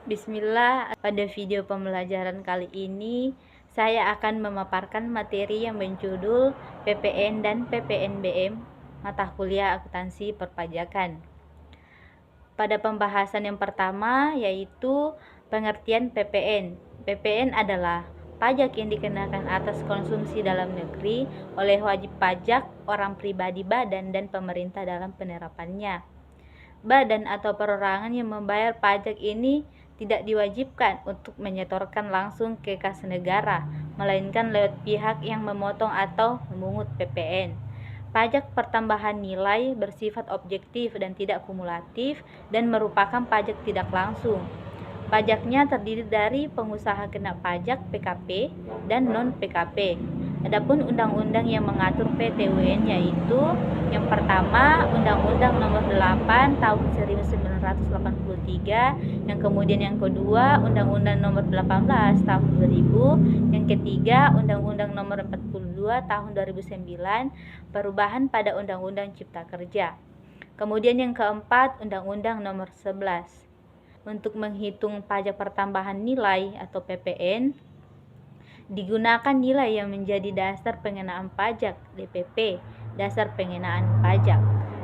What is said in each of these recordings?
Bismillah, pada video pembelajaran kali ini saya akan memaparkan materi yang berjudul PPN dan PPNBM, mata kuliah akuntansi perpajakan. Pada pembahasan yang pertama yaitu pengertian PPN. PPN adalah pajak yang dikenakan atas konsumsi dalam negeri oleh wajib pajak, orang pribadi, badan, dan pemerintah dalam penerapannya. Badan atau perorangan yang membayar pajak ini tidak diwajibkan untuk menyetorkan langsung ke kas negara, melainkan lewat pihak yang memotong atau memungut PPN. Pajak pertambahan nilai bersifat objektif dan tidak kumulatif dan merupakan pajak tidak langsung. Pajaknya terdiri dari pengusaha kena pajak PKP dan non-PKP. Adapun undang-undang yang mengatur PTWN yaitu yang pertama Undang-Undang Nomor 8 Tahun 1983, yang kemudian yang kedua Undang-Undang Nomor 18 Tahun 2000, yang ketiga Undang-Undang Nomor 42 Tahun 2009, perubahan pada Undang-Undang Cipta Kerja. Kemudian yang keempat Undang-Undang Nomor 11. Untuk menghitung pajak pertambahan nilai atau PPN, digunakan nilai yang menjadi dasar pengenaan pajak DPP, dasar pengenaan pajak.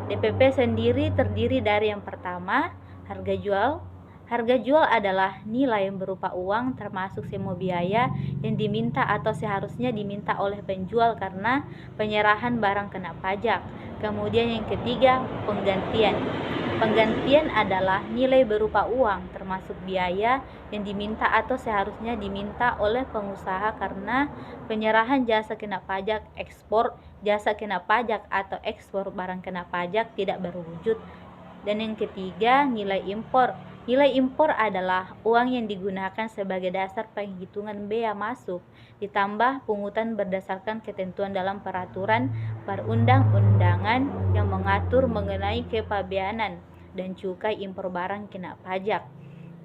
DPP sendiri terdiri dari yang pertama, harga jual. Harga jual adalah nilai yang berupa uang termasuk semua biaya yang diminta atau seharusnya diminta oleh penjual karena penyerahan barang kena pajak. Kemudian yang ketiga, penggantian. Penggantian adalah nilai berupa uang termasuk biaya yang diminta atau seharusnya diminta oleh pengusaha karena penyerahan jasa kena pajak ekspor, jasa kena pajak atau ekspor barang kena pajak tidak berwujud. Dan yang ketiga, nilai impor. Nilai impor adalah uang yang digunakan sebagai dasar penghitungan bea masuk ditambah pungutan berdasarkan ketentuan dalam peraturan perundang-undangan yang mengatur mengenai kepabeanan dan cukai impor barang kena pajak.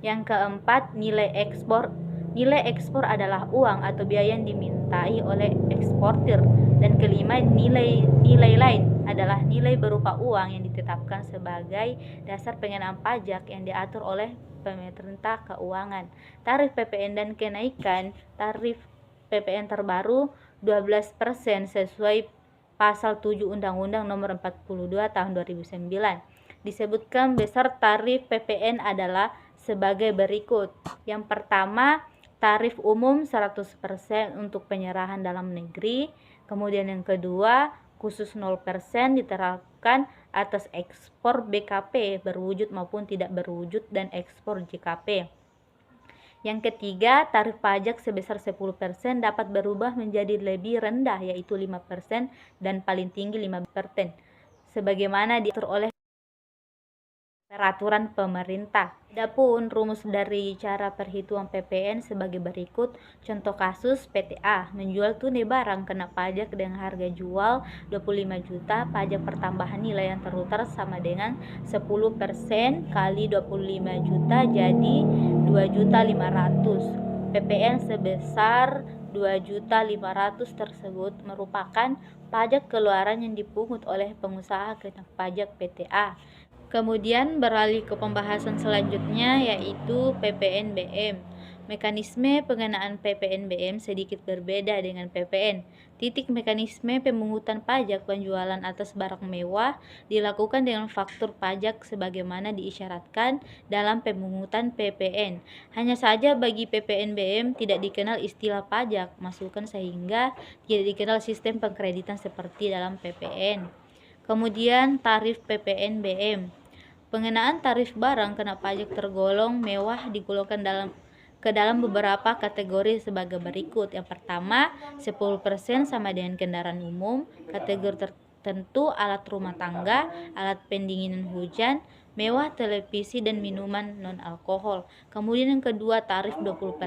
Yang keempat, nilai ekspor. Nilai ekspor adalah uang atau biaya yang dimintai oleh eksportir. Dan kelima, nilai lain adalah nilai berupa uang yang ditetapkan sebagai dasar pengenaan pajak yang diatur oleh pemerintah keuangan. Tarif PPN dan kenaikan tarif PPN terbaru 12% sesuai pasal 7 Undang-Undang Nomor 42 Tahun 2009. Disebutkan besar tarif PPN adalah sebagai berikut. Yang pertama, tarif umum 100% untuk penyerahan dalam negeri. Kemudian yang kedua, khusus 0% diterapkan atas ekspor BKP berwujud maupun tidak berwujud dan ekspor JKP. Yang ketiga, tarif pajak sebesar 10% dapat berubah menjadi lebih rendah yaitu 5% dan paling tinggi 5%. Sebagaimana diatur oleh peraturan pemerintah. Adapun rumus dari cara perhitungan PPN sebagai berikut. Contoh kasus PTA menjual tunai barang kena pajak dengan harga jual 25 juta, pajak pertambahan nilai yang terutara sama dengan 10% kali 25 juta jadi 2.500.000. PPN sebesar 2.500.000 tersebut merupakan pajak keluaran yang dipungut oleh pengusaha kena pajak PTA. Kemudian beralih ke pembahasan selanjutnya yaitu PPNBM. Mekanisme pengenaan PPNBM sedikit berbeda dengan PPN. Mekanisme pemungutan pajak penjualan atas barang mewah dilakukan dengan faktur pajak sebagaimana diisyaratkan dalam pemungutan PPN. Hanya saja bagi PPNBM tidak dikenal istilah pajak masukan sehingga tidak dikenal sistem pengkreditan seperti dalam PPN. Kemudian tarif PPNBM. Pengenaan tarif barang kena pajak tergolong mewah digolongkan ke dalam beberapa kategori sebagai berikut. Yang pertama, 10% sama dengan kendaraan umum, kategori tertentu alat rumah tangga, alat pendinginan hujan, mewah televisi dan minuman non-alkohol. Kemudian yang kedua, tarif 20%.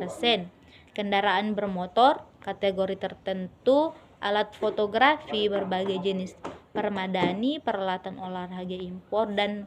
Kendaraan bermotor, kategori tertentu, alat fotografi, berbagai jenis permadani, peralatan olahraga impor, dan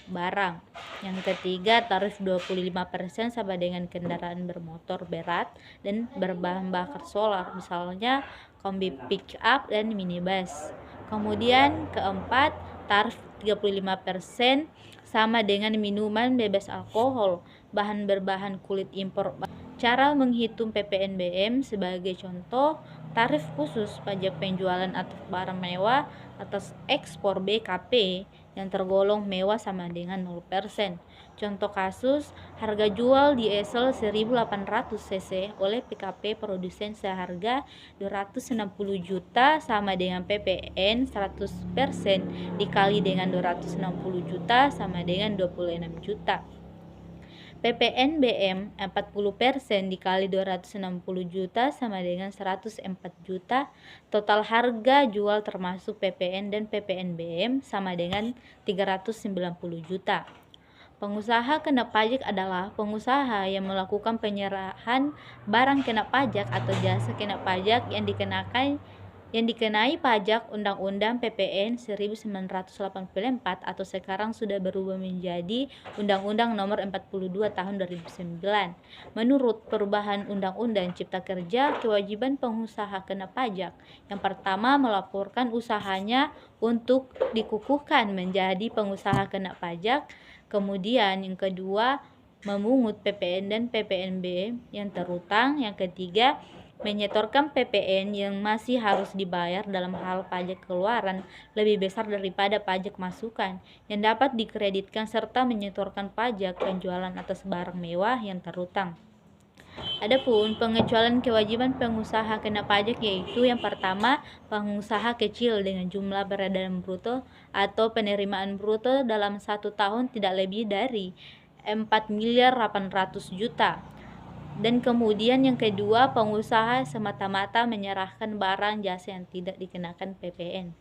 barang. Yang ketiga, tarif 25% sama dengan kendaraan bermotor berat dan berbahan bakar solar, misalnya kombi pick up dan minibus. Kemudian keempat, tarif 35% sama dengan minuman bebas alkohol, bahan berbahan kulit impor. Cara menghitung PPNBM sebagai contoh, tarif khusus pajak penjualan atas barang mewah atas ekspor BKP yang tergolong mewah sama dengan 0%. Contoh kasus, harga jual diesel 1800 cc oleh PKP produsen seharga 260 juta sama dengan PPN 100% dikali dengan 260 juta sama dengan 26 juta. PPNBM 40% dikali 260 juta sama dengan 104 juta. Total harga jual termasuk PPN dan PPNBM sama dengan 390 juta. Pengusaha kena pajak adalah pengusaha yang melakukan penyerahan barang kena pajak atau jasa kena pajak yang dikenai pajak Undang-Undang PPN 1984 atau sekarang sudah berubah menjadi Undang-Undang Nomor 42 Tahun 2009. Menurut perubahan Undang-Undang Cipta Kerja, kewajiban pengusaha kena pajak yang pertama melaporkan usahanya untuk dikukuhkan menjadi pengusaha kena pajak, kemudian yang kedua memungut PPN dan PPNB yang terutang, yang ketiga menyetorkan PPN yang masih harus dibayar dalam hal pajak keluaran lebih besar daripada pajak masukan yang dapat dikreditkan serta menyetorkan pajak penjualan atas barang mewah yang terutang. Adapun pengecualian kewajiban pengusaha kena pajak yaitu yang pertama, pengusaha kecil dengan jumlah peredaran bruto atau penerimaan bruto dalam 1 tahun tidak lebih dari 4.800.000.000. Dan kemudian yang kedua, pengusaha semata-mata menyerahkan barang jasa yang tidak dikenakan PPN.